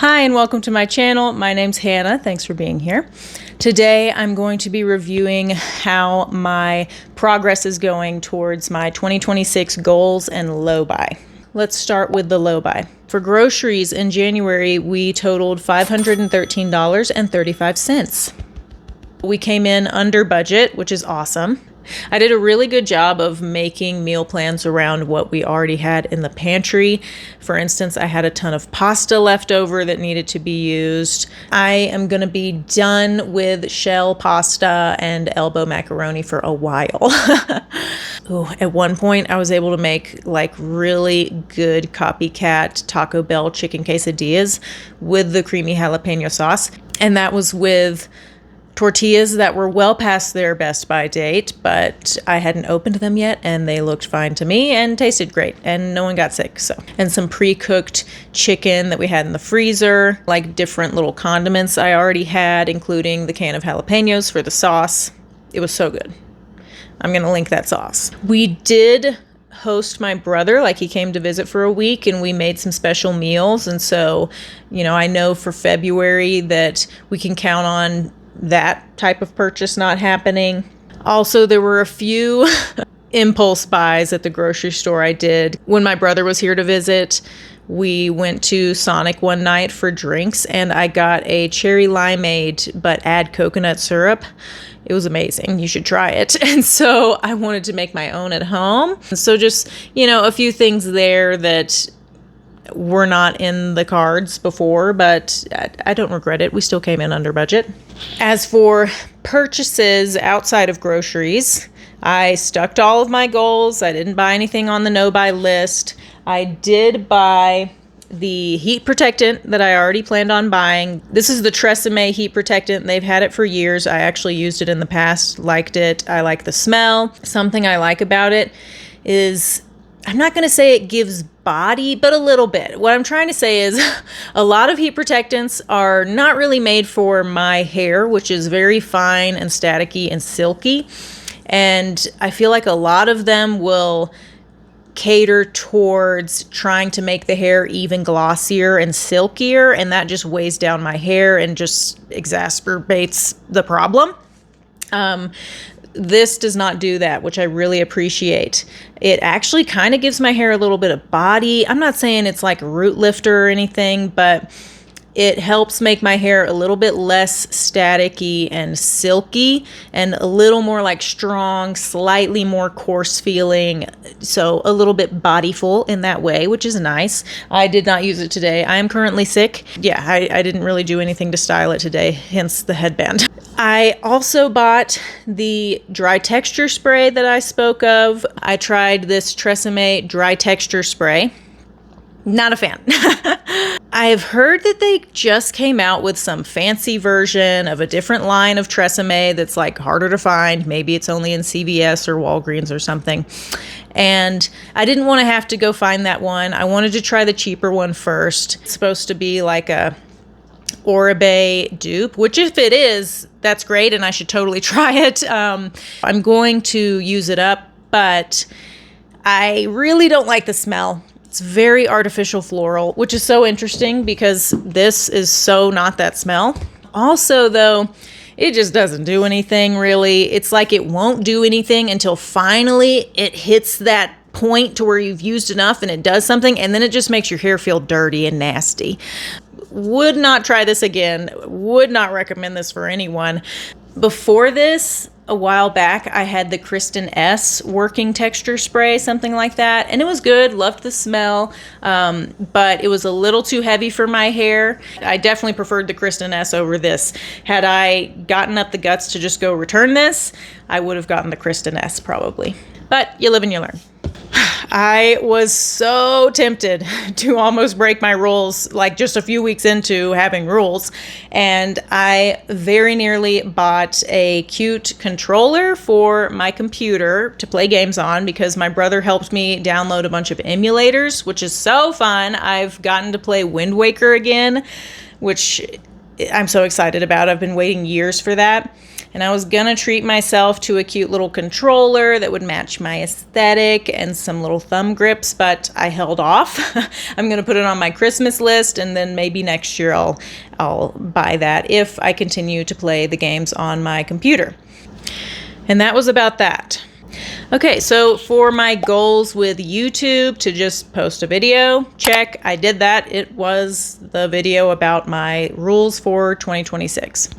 Hi and welcome to my channel. My name's Hannah. Thanks for being here. Today I'm going to be reviewing how my progress is going towards my 2026 goals and low buy. Let's start with the low buy. For groceries in January, we totaled $513.35. We came in under budget, which is awesome. I did a really good job of making meal plans around what we already had in the pantry. For instance, I had a ton of pasta left over that needed to be used. I am going to be done with shell pasta and elbow macaroni for a while. Ooh, at one point, I was able to make like really good copycat Taco Bell chicken quesadillas with the creamy jalapeno sauce. And that was with tortillas that were well past their best by date, but I hadn't opened them yet and they looked fine to me and tasted great and no one got sick. And some pre-cooked chicken that we had in the freezer, like different little condiments I already had, including the can of jalapenos for the sauce. It was so good. I'm gonna link that sauce. We did host my brother, like he came to visit for a week and we made some special meals. And so, I know for February that we can count on that type of purchase not happening. Also, there were a few impulse buys at the grocery store I did. When my brother was here to visit, we went to Sonic one night for drinks and I got a cherry limeade, but add coconut syrup. It was amazing. You should try it. And so I wanted to make my own at home. So just, a few things there that were not in the cards before, but I don't regret it. We still came in under budget. As for purchases outside of groceries, I stuck to all of my goals. I didn't buy anything on the no-buy list. I did buy the heat protectant that I already planned on buying. This is the Tresemme heat protectant. They've had it for years. I actually used it in the past, liked it. I like the smell. Something I like about it is, I'm not going to say it gives body, but a little bit. What I'm trying to say is a lot of heat protectants are not really made for my hair, which is very fine and staticky and silky. And I feel like a lot of them will cater towards trying to make the hair even glossier and silkier, and that just weighs down my hair and just exacerbates the problem. This does not do that, which I really appreciate. It actually kind of gives my hair a little bit of body. I'm not saying it's like a root lifter or anything, but it helps make my hair a little bit less staticky and silky and a little more like strong, slightly more coarse feeling. So a little bit bodyful in that way, which is nice. I did not use it today. I am currently sick. Yeah, I didn't really do anything to style it today, hence the headband. I also bought the dry texture spray that I spoke of. I tried this Tresemme dry texture spray. Not a fan. I have heard that they just came out with some fancy version of a different line of Tresemme that's like harder to find. Maybe it's only in CVS or Walgreens or something. And I didn't want to have to go find that one. I wanted to try the cheaper one first. It's supposed to be like a Oribe dupe, which if it is, that's great and I should totally try it. I'm going to use it up, but I really don't like the smell. It's very artificial floral, which is so interesting because this is so not that smell. Also, though, it just doesn't do anything really. It's like it won't do anything until finally it hits that point to where you've used enough and it does something, and then it just makes your hair feel dirty and nasty. Would not try this again. Would not recommend this for anyone. Before this, a while back, I had the Kristen S working texture spray, something like that. And it was good, loved the smell, but it was a little too heavy for my hair. I definitely preferred the Kristen S over this. Had I gotten up the guts to just go return this, I would have gotten the Kristen S probably. But you live and you learn. I was so tempted to almost break my rules, like just a few weeks into having rules, and I very nearly bought a cute controller for my computer to play games on because my brother helped me download a bunch of emulators, which is so fun. I've gotten to play Wind Waker again, which I'm so excited about. I've been waiting years for that. And I was going to treat myself to a cute little controller that would match my aesthetic and some little thumb grips, but I held off. I'm going to put it on my Christmas list, and then maybe next year I'll buy that if I continue to play the games on my computer. And that was about that. Okay, so for my goals with YouTube, to just post a video, check, I did that. It was the video about my rules for 2026.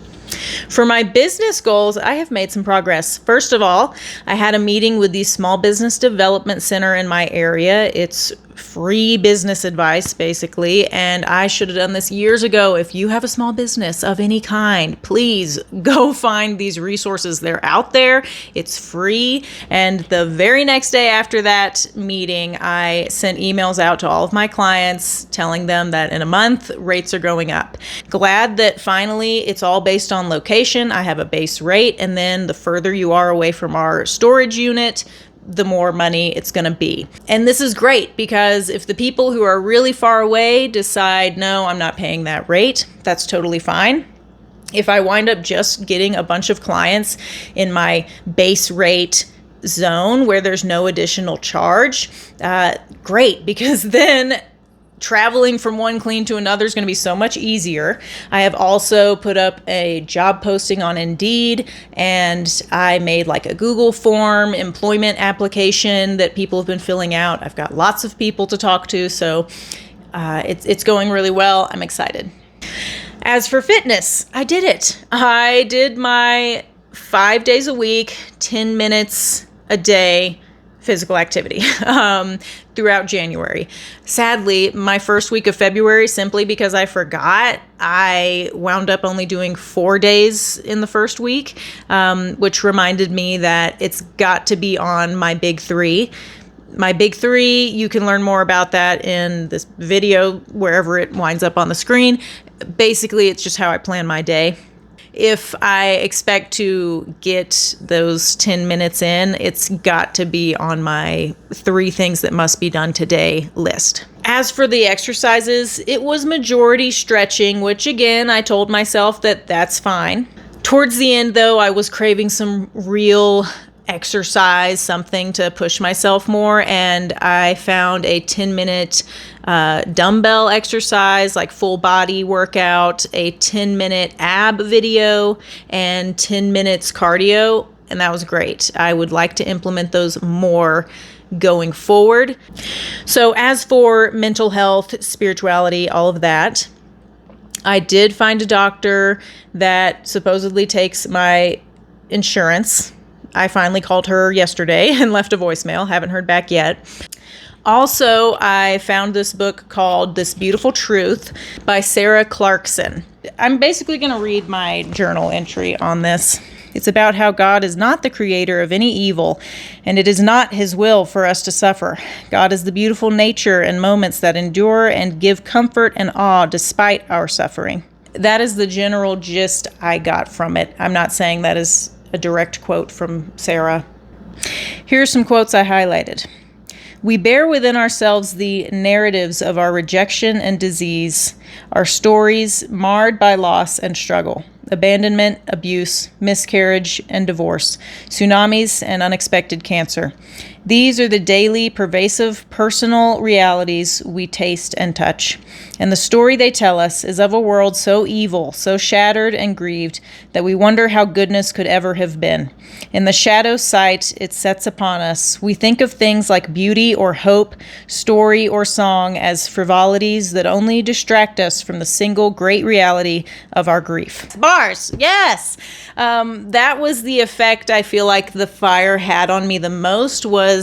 For my business goals, I have made some progress. First of all, I had a meeting with the Small Business Development Center in my area. It's free business advice, basically, and I should have done this years ago. If you have a small business of any kind, please go find these resources. They're out there. It's free. And the very next day after that meeting, I sent emails out to all of my clients telling them that in a month, rates are going up. Glad that finally it's all based on location. I have a base rate, and then the further you are away from our storage unit, the more money it's going to be. And this is great because if the people who are really far away decide, no, I'm not paying that rate, that's totally fine. If I wind up just getting a bunch of clients in my base rate zone where there's no additional charge, great, because then traveling from one clean to another is going to be so much easier. I have also put up a job posting on Indeed, and I made like a Google form employment application that people have been filling out. I've got lots of people to talk to, so it's going really well. I'm excited. As for fitness, I did it. I did my 5 days a week, 10 minutes a day physical activity throughout January. Sadly, my first week of February, simply because I forgot, I wound up only doing 4 days in the first week, which reminded me that it's got to be on my big three. My big three, you can learn more about that in this video, wherever it winds up on the screen. Basically, it's just how I plan my day. If I expect to get those 10 minutes in, it's got to be on my 3 things that must be done today list. As for the exercises, it was majority stretching, which again, I told myself that that's fine. Towards the end, though, I was craving some real exercise, something to push myself more, and I found a 10-minute dumbbell exercise, like full body workout, a 10-minute ab video, and 10 minutes cardio, and that was great. I would like to implement those more going forward. So as for mental health, spirituality, all of that, I did find a doctor that supposedly takes my insurance. I finally called her yesterday and left a voicemail. Haven't heard back yet. Also, I found this book called This Beautiful Truth by Sarah Clarkson. I'm basically going to read my journal entry on this. It's about how God is not the creator of any evil, and it is not his will for us to suffer. God is the beautiful nature and moments that endure and give comfort and awe despite our suffering. That is the general gist I got from it. I'm not saying that is a direct quote from Sarah. Here are some quotes I highlighted. We bear within ourselves the narratives of our rejection and disease, our stories marred by loss and struggle, abandonment, abuse, miscarriage, and divorce, tsunamis, and unexpected cancer. These are the daily, pervasive, personal realities we taste and touch. And the story they tell us is of a world so evil, so shattered and grieved, that we wonder how goodness could ever have been. In the shadow sight it sets upon us, we think of things like beauty or hope, story or song as frivolities that only distract us from the single great reality of our grief. Bars, yes! That was the effect I feel like the fire had on me the most. Was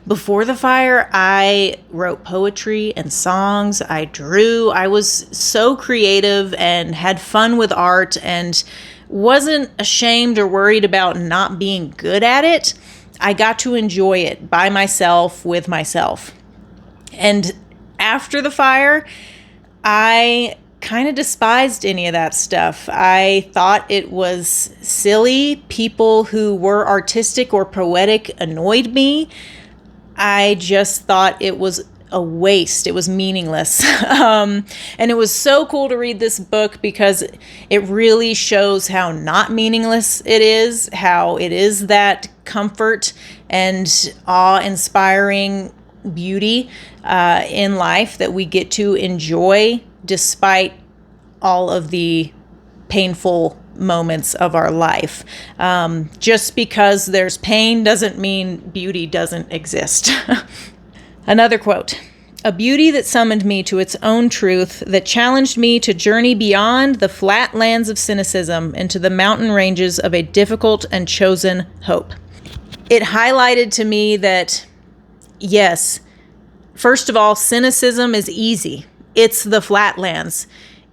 before the fire, I wrote poetry and songs, I drew, I was so creative and had fun with art and wasn't ashamed or worried about not being good at it. I got to enjoy it by myself, with myself. And after the fire, I kind of despised any of that stuff. I thought it was silly. People who were artistic or poetic annoyed me. I just thought it was a waste. It was meaningless. And it was so cool to read this book because it really shows how not meaningless it is, how it is that comfort and awe-inspiring beauty in life that we get to enjoy despite all of the painful moments of our life. Just because there's pain doesn't mean beauty doesn't exist. Another quote: "A beauty that summoned me to its own truth, that challenged me to journey beyond the flat lands of cynicism into the mountain ranges of a difficult and chosen hope." It highlighted to me that, yes, first of all, cynicism is easy. It's the flatlands,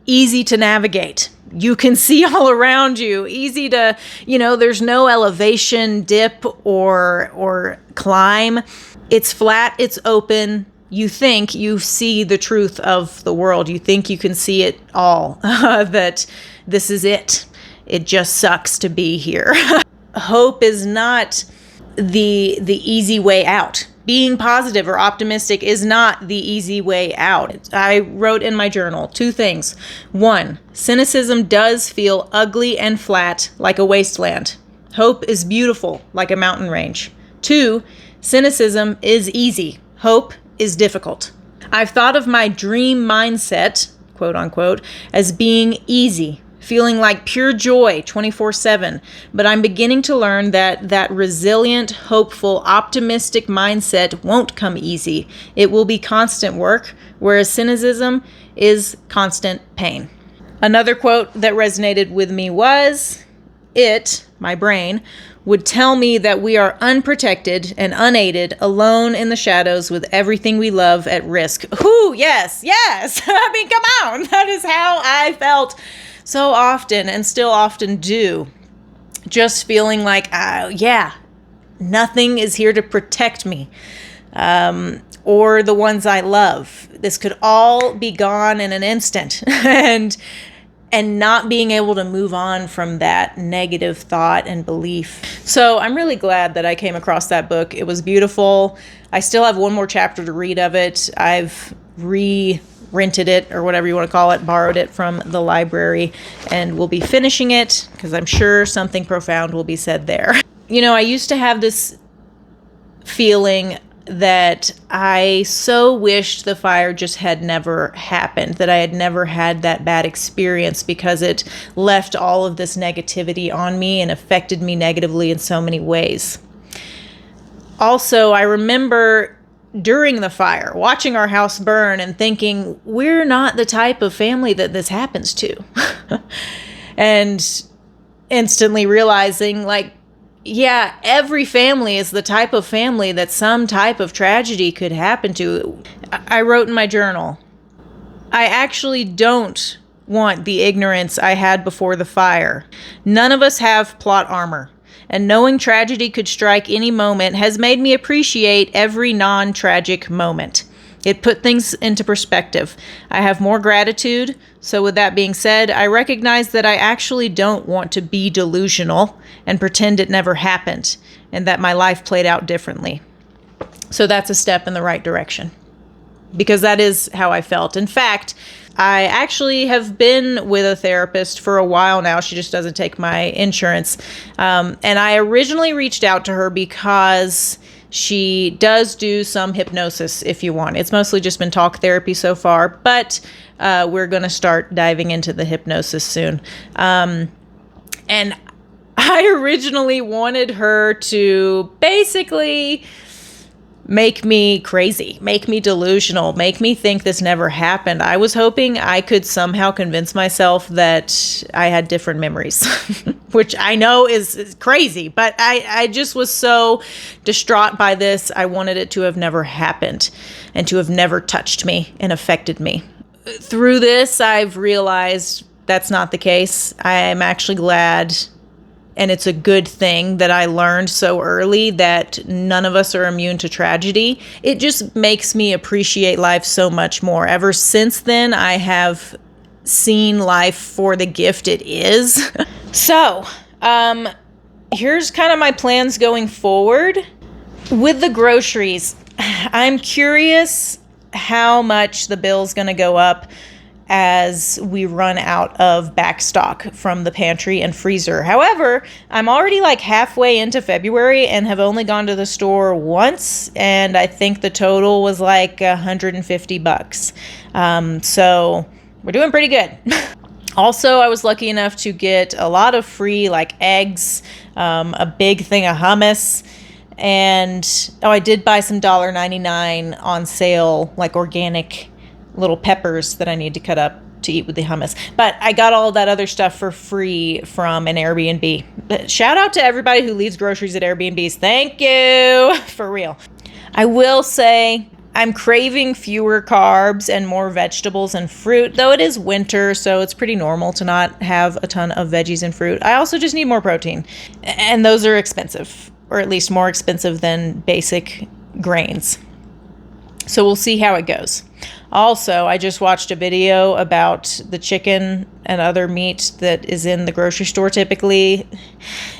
easy to navigate. You can see all around you, easy to, there's no elevation dip or climb. It's flat, it's open. You think you see the truth of the world. You think you can see it all, that this is it. It just sucks to be here. Hope is not the easy way out. Being positive or optimistic is not the easy way out. I wrote in my journal 2 things. 1, cynicism does feel ugly and flat like a wasteland. Hope is beautiful like a mountain range. 2, cynicism is easy. Hope is difficult. I've thought of my dream mindset, quote unquote, as being easy, feeling like pure joy 24/7. But I'm beginning to learn that resilient, hopeful, optimistic mindset won't come easy. It will be constant work, whereas cynicism is constant pain. Another quote that resonated with me was, my brain, would tell me that we are unprotected and unaided, alone in the shadows with everything we love at risk. Ooh, yes. I mean, come on. That is how I felt so often and still often do. Just feeling like, nothing is here to protect me or the ones I love. This could all be gone in an instant. and not being able to move on from that negative thought and belief. So I'm really glad that I came across that book. It was beautiful. I still have one more chapter to read of it. I've rented it, or whatever you want to call it, borrowed it from the library, and we'll be finishing it because I'm sure something profound will be said there. I used to have this feeling that I so wished the fire just had never happened, that I had never had that bad experience because it left all of this negativity on me and affected me negatively in so many ways. Also, I remember during the fire, watching our house burn and thinking, we're not the type of family that this happens to. And instantly realizing, every family is the type of family that some type of tragedy could happen to. I wrote in my journal, I actually don't want the ignorance I had before the fire. None of us have plot armor. And knowing tragedy could strike any moment has made me appreciate every non-tragic moment. It put things into perspective. I have more gratitude. So with that being said, I recognize that I actually don't want to be delusional and pretend it never happened and that my life played out differently. So that's a step in the right direction, because that is how I felt. In fact, I actually have been with a therapist for a while now. She just doesn't take my insurance. And I originally reached out to her because she does do some hypnosis if you want. It's mostly just been talk therapy so far, but we're going to start diving into the hypnosis soon. And I originally wanted her to basically make me crazy, make me delusional, make me think this never happened. I was hoping I could somehow convince myself that I had different memories, which I know is crazy, but I just was so distraught by this. I wanted it to have never happened and to have never touched me and affected me. Through this, I've realized that's not the case. I am actually glad, and it's a good thing that I learned so early that none of us are immune to tragedy. It just makes me appreciate life so much more. Ever since then, I have seen life for the gift it is. So, here's kind of my plans going forward. With the groceries, I'm curious how much the bill's going to go up as we run out of back stock from the pantry and freezer. However, I'm already like halfway into February and have only gone to the store once, and I think the total was like $150. So we're doing pretty good. Also, I was lucky enough to get a lot of free like eggs, a big thing of hummus, and I did buy some $1.99 on sale, like organic little peppers that I need to cut up to eat with the hummus. But I got all that other stuff for free from an Airbnb. But shout out to everybody who leaves groceries at Airbnbs. Thank you, for real. I will say I'm craving fewer carbs and more vegetables and fruit, though it is winter, so it's pretty normal to not have a ton of veggies and fruit. I also just need more protein, and those are expensive, or at least more expensive than basic grains. So we'll see how it goes. Also, I just watched a video about the chicken and other meat that is in the grocery store typically,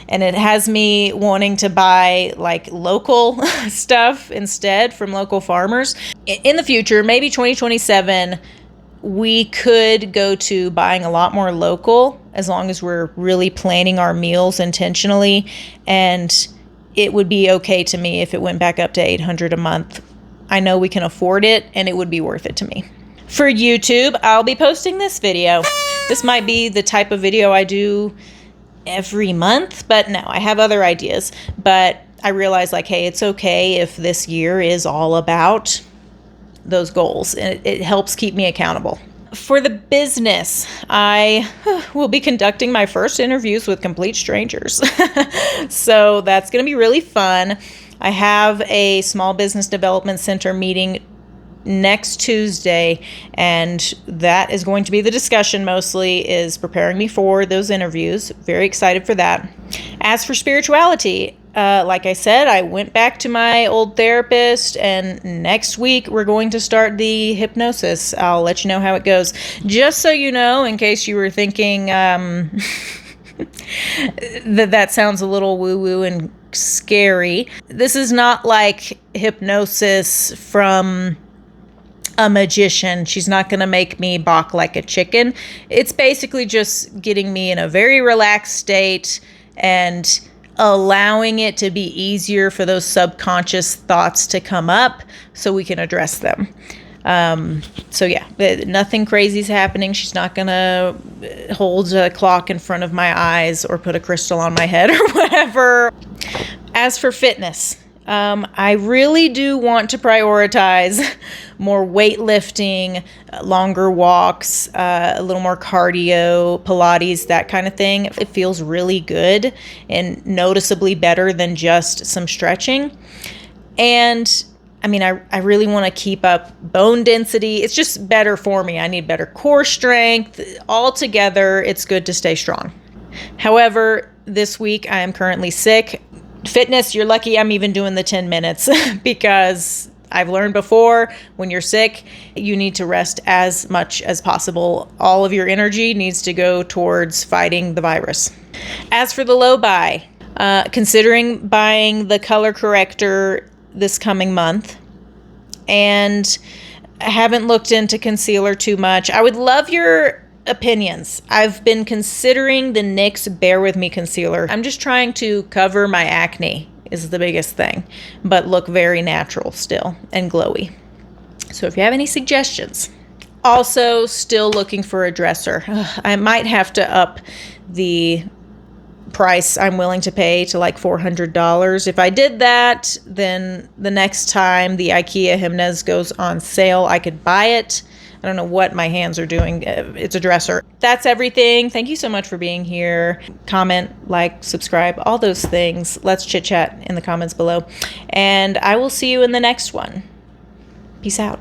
and it has me wanting to buy like local stuff instead from local farmers. In the future, maybe 2027, we could go to buying a lot more local as long as we're really planning our meals intentionally, and it would be okay to me if it went back up to $800 a month. I know we can afford it, and it would be worth it to me. For YouTube, I'll be posting this video. This might be the type of video I do every month, but no, I have other ideas. But I realize, like, hey, it's okay if this year is all about those goals, and it helps keep me accountable. For the business, I will be conducting my first interviews with complete strangers. So that's going to be really fun. I have a small business development center meeting next Tuesday, and that is going to be the discussion mostly, is preparing me for those interviews. Very excited for that. As for spirituality, like I said, I went back to my old therapist, and next week we're going to start the hypnosis. I'll let you know how it goes. Just so you know, in case you were thinking that sounds a little woo-woo and scary, this is not like hypnosis from a magician. She's not going to make me balk like a chicken. It's basically just getting me in a very relaxed state and allowing it to be easier for those subconscious thoughts to come up so we can address them. So yeah, nothing crazy is happening. She's not going to hold a clock in front of my eyes or put a crystal on my head or whatever. As for fitness, I really do want to prioritize more weightlifting, longer walks, a little more cardio, Pilates, that kind of thing. It feels really good and noticeably better than just some stretching. And I mean, I really want to keep up bone density. It's just better for me. I need better core strength. Altogether, it's good to stay strong. However, this week I am currently sick. Fitness, you're lucky I'm even doing the 10 minutes because I've learned before, when you're sick, you need to rest as much as possible. All of your energy needs to go towards fighting the virus. As for the low buy, considering buying the color corrector this coming month, and I haven't looked into concealer too much. I would love your opinions. I've been considering the NYX Bear With Me concealer. I'm just trying to cover my acne is the biggest thing, but look very natural still and glowy. So if you have any suggestions. Also, still looking for a dresser. I might have to up the price I'm willing to pay to like $400. If I did that, then the next time the IKEA Jimenez goes on sale, I could buy it. I don't know what my hands are doing. It's a dresser. That's everything. Thank you so much for being here. Comment, like, subscribe, all those things. Let's chit chat in the comments below. And I will see you in the next one. Peace out.